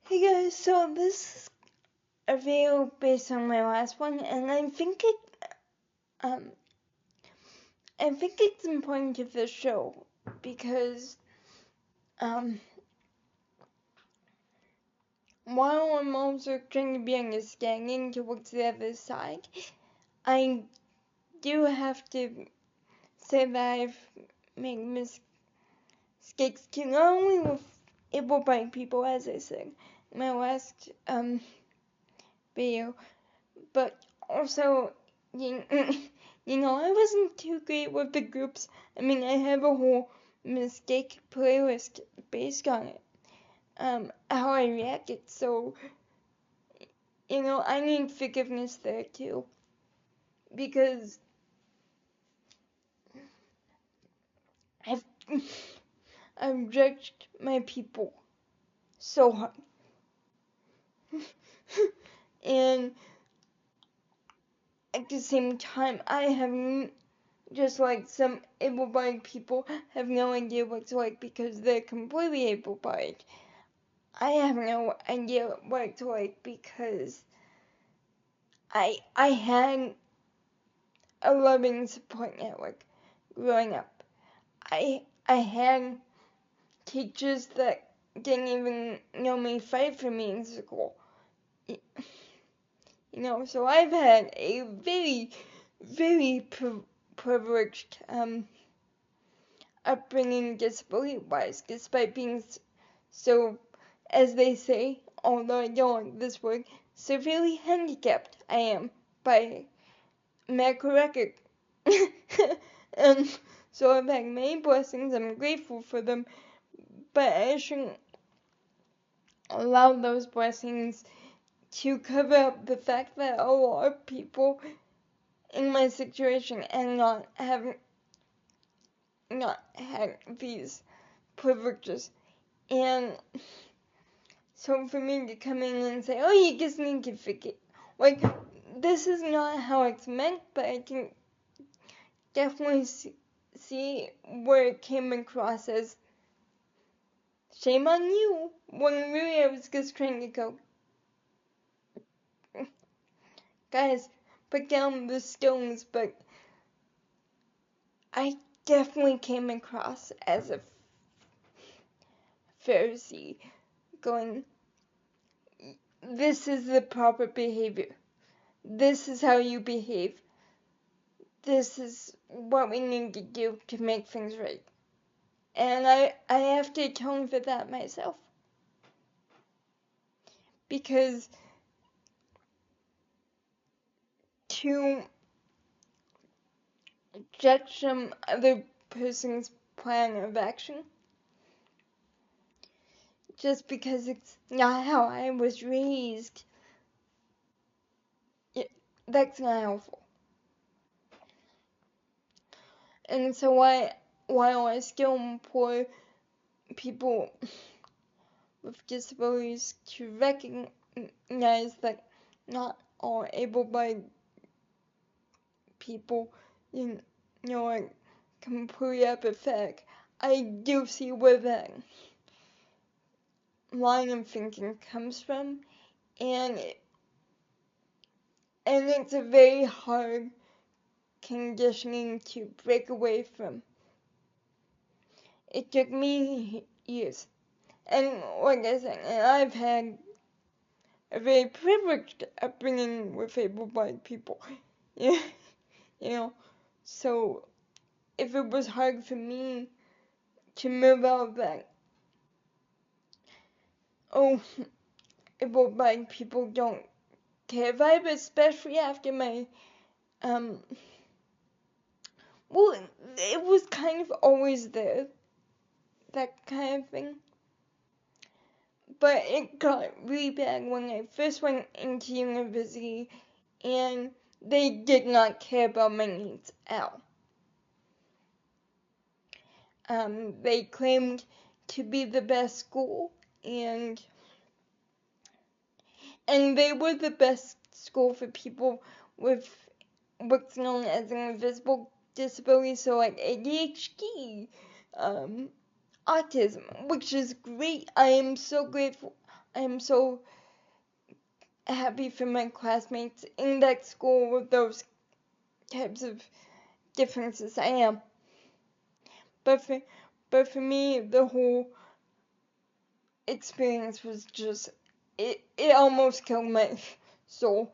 Hey guys, so this is a video based on my last one, and um I think it's important to this show because um while I'm also trying to be understanding towards the other side, I do have to say that I've made mistakes too, not only with able-bodied people, as I said in my last video, but also, you, I wasn't too great with the groups. I mean, I have a whole mistake playlist based on it, how I reacted, so, I need forgiveness there too, because I've, I've judged my people so hard, and at the same time, I have, just like some able-bodied people, have no idea what it's like because they're completely able-bodied. I have no idea what it's like because I had a loving support network growing up. I had teachers that didn't even know me fight for me in school. So I've had a very, very privileged upbringing disability-wise, despite being so, as they say, although I don't like this word, severely handicapped I am by medical record. So I've had many blessings, I'm grateful for them, but I shouldn't allow those blessings to cover up the fact that a lot of people in my situation and not had these privileges. And so for me to come in and say, oh, you just need to forget, like, this is not how it's meant, but I can definitely see where it came across as shame on you, when really I was just trying to go, guys, put down the stones, but I definitely came across as a Pharisee, going, this is the proper behavior, this is how you behave, this is what we need to do to make things right. And I have to atone for that myself. Because to judge some other person's plan of action just because it's not how I was raised, that's not helpful. And so while I still implore people with disabilities to recognize that not all able-bodied people, are completely apathetic, I do see where that line of thinking comes from, and it's a very hard conditioning to break away from. It took me years, and like I said, I've had a very privileged upbringing with able-bodied people. So if it was hard for me to move out of that, oh, able-bodied people don't care vibe, especially after my, well, it was kind of always there, that kind of thing. But it got really bad when I first went into university, and they did not care about my needs at all. They claimed to be the best school, and they were the best school for people with what's known as an invisible disability, so like ADHD, autism, which is great. I am so grateful. I'm so happy for my classmates in that school with those types of differences. I am. But for me, the whole experience was just, it almost killed my soul.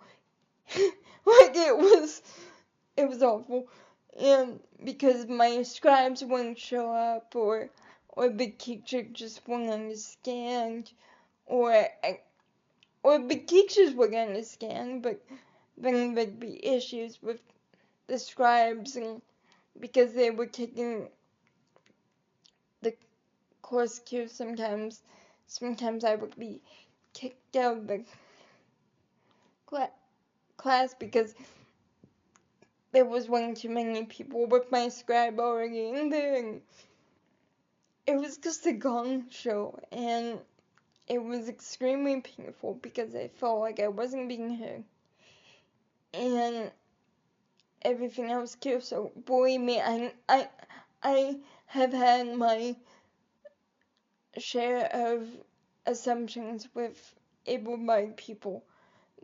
Like, it was awful. And because my scribes wouldn't show up, or the teacher just wouldn't understand, or the teachers would understand, but then there'd be issues with the scribes, and because they were taking the course queue, sometimes I would be kicked out of the class because there was one too many people with my scribe already in there, and it was just a gong show, and it was extremely painful because I felt like I wasn't being heard, and everything else too. So believe me, I have had my share of assumptions with able-bodied people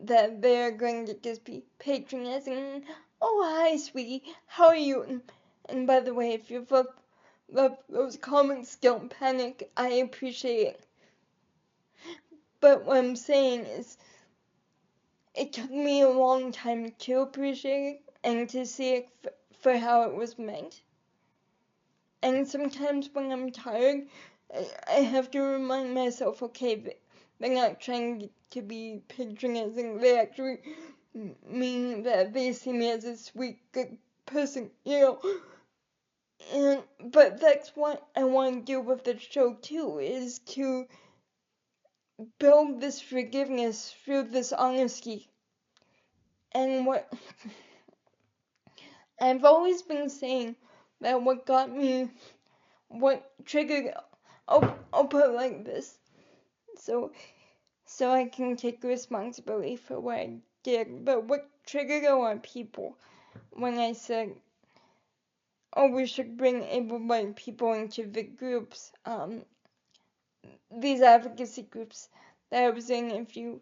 that they're going to just be patronizing. Oh, hi, sweetie. How are you? And by the way, if you've left those comments, don't panic. I appreciate it. But what I'm saying is, it took me a long time to appreciate it and to see it for how it was meant. And sometimes when I'm tired, I have to remind myself, okay, they're not trying to be patronizing. They actually mean that they see me as a sweet, good person, you know. But that's what I want to do with the show too, is to build this forgiveness through this honesty. And what I've always been saying, that what got me, what triggered, I'll put it like this, so I can take responsibility for what I did. But what triggered a lot of people when I said, oh, we should bring able-bodied people into the groups, these advocacy groups that I was in, if you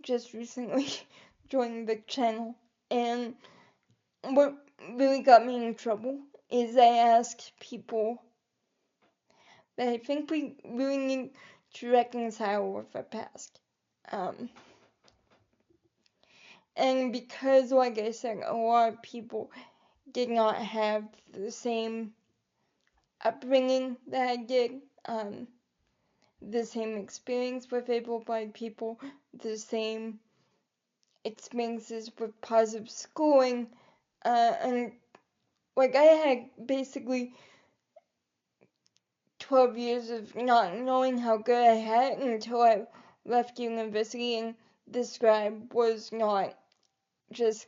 just recently joined the channel. And what really got me in trouble is I asked people that I think we really need to reconcile with our past. And because, like I said, a lot of people did not have the same upbringing that I did, the same experience with able-bodied people, the same experiences with positive schooling, and like I had basically 12 years of not knowing how good I had it until I left university, and the scribe was not just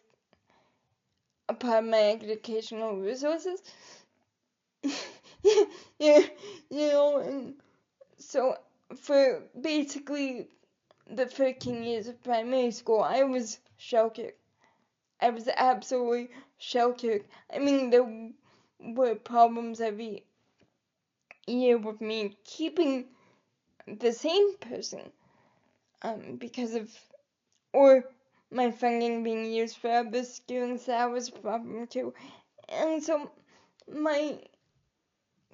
a part of my educational resources. yeah, and so for basically the 13 years of primary school, I was sheltered. I was absolutely sheltered. I mean, there were problems every year with me keeping the same person, because of, or my funding being used for other students. That was a problem too. And so my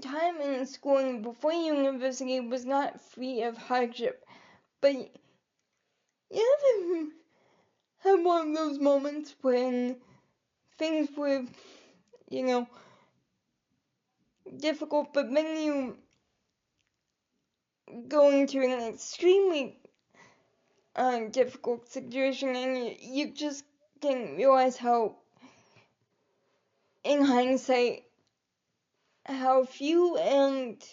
time in schooling before university was not free of hardship, but you ever have one of those moments when things were, you know, difficult, but then you go into an extremely difficult situation, and you just didn't realize how, in hindsight, how few and,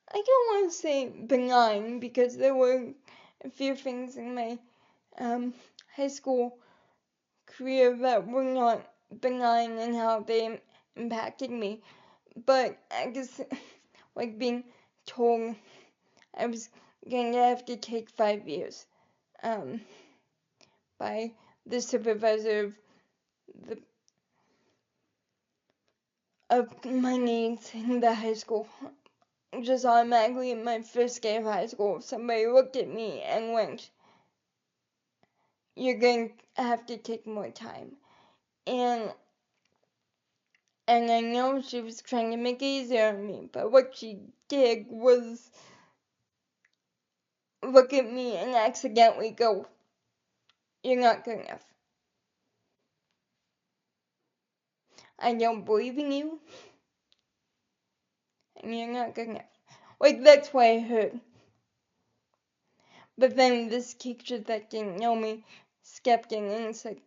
I don't want to say benign, because there were a few things in my high school career that were not benign in how they impacted me. But I guess, like being told I was going to have to take 5 years by the supervisor of my needs in the high school. just automatically in my first day of high school, somebody looked at me and went, "You're going to have to take more time." And I know she was trying to make it easier on me, but what she did was look at me and accidentally go, "You're not good enough. I don't believe in you, and you're not good enough." Like, that's what I heard. But then this teacher that didn't know me stepped in and said,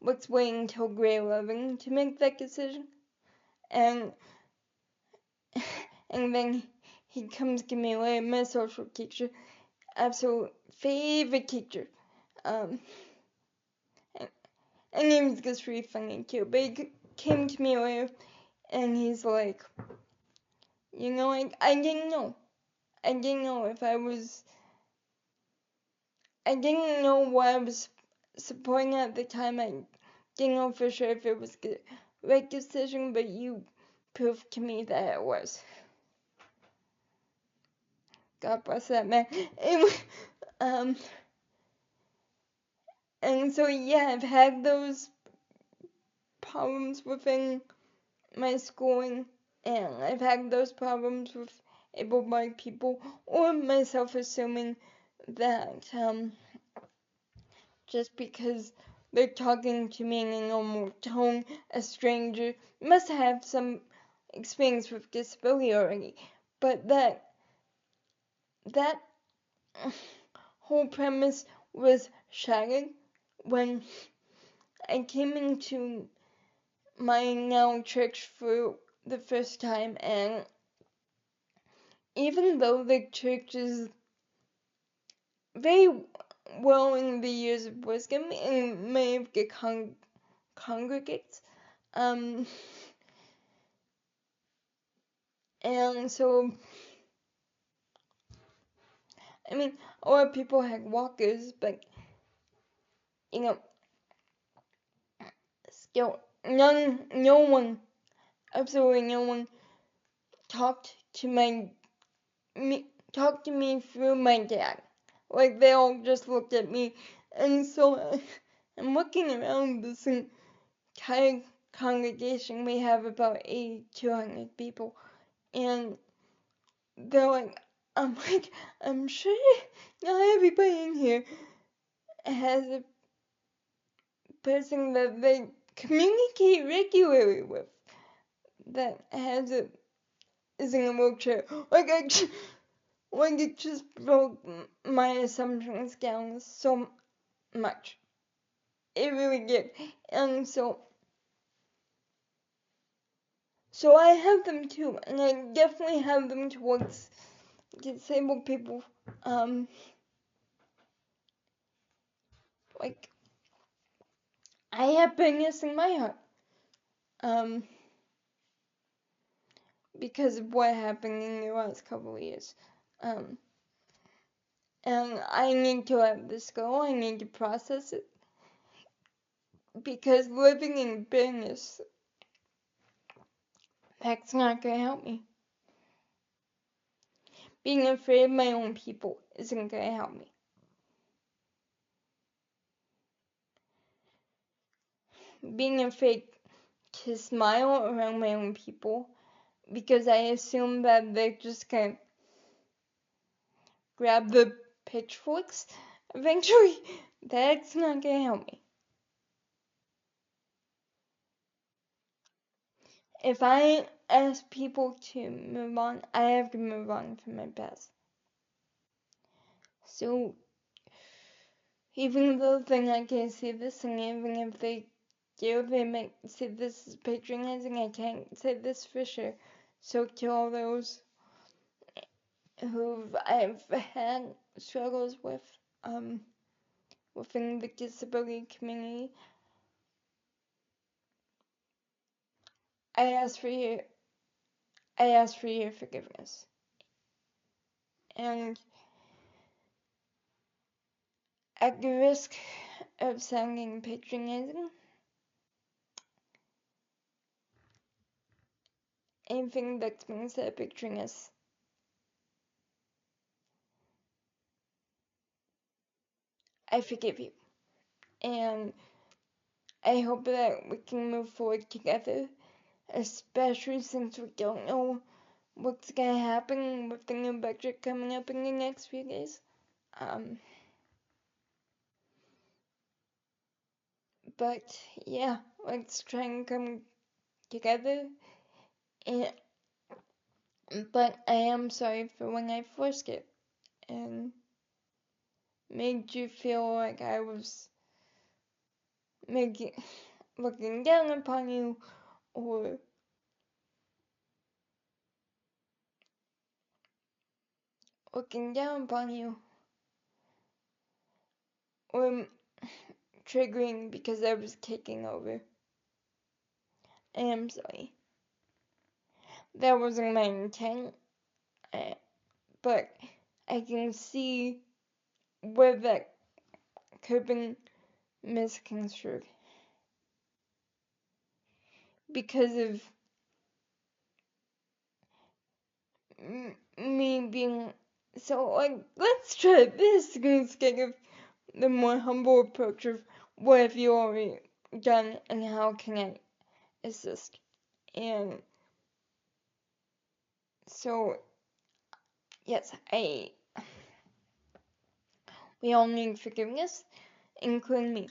"Let's wait until grade 11 to make that decision." And then he comes to me later, my social teacher, absolute favorite teacher. And he was just really funny too. But he came to me later and he's like, "You know, I didn't know. I didn't know if I was, I didn't know what I was supporting at the time. I didn't know for sure if it was the right decision, but you proved to me that it was." God bless that man. Anyway, and so yeah, I've had those problems within my schooling, and I've had those problems with able-bodied people, or myself assuming that just because they're talking to me in a normal tone, a stranger must have some experience with disability already. But that whole premise was shattered when I came into my now church for the first time, and even though the church is very well in the years of wisdom and many of the congregates, and so I mean, a lot of people had walkers, but you know, still no one, absolutely no one talked to me through my dad. Like, they all just looked at me, and so I'm looking around this entire congregation. We have about 200 people, and they're like, I'm sure not everybody in here has a person that they communicate regularly with that is in a wheelchair. It just broke my assumptions down so much. It really did. And so I have them too, and I definitely have them towards disabled people. Like, I have bitterness in my heart, because of what happened in the last couple of years. And I need to let this go. I need to process it, because living in bitterness, that's not gonna help me. Being afraid of my own people isn't gonna help me. Being afraid to smile around my own people because I assume that they're just gonna grab the pitchforks eventually, that's not gonna help me. If I ask people to move on, I have to move on from my past. So even though they're not gonna see this, and even if they do, they might see this as patronizing, I can't say this for sure. So to all those who I've had struggles with within the disability community, I ask for your forgiveness. And at the risk of sounding patronizing, anything that's been said between us I forgive you. And I hope that we can move forward together, especially since we don't know what's going to happen with the new budget coming up in the next few days. But yeah, let's try and come together. And but I am sorry for when I forced it and made you feel like I was making looking down upon you, or looking down upon you, or triggering because I was taking over. I am sorry. That wasn't my intent, but I can see where that could have been misconstrued because of me being so like, let's try this instead of the more humble approach of what have you already done and how can I assist. And so yes, we all need forgiveness, including me.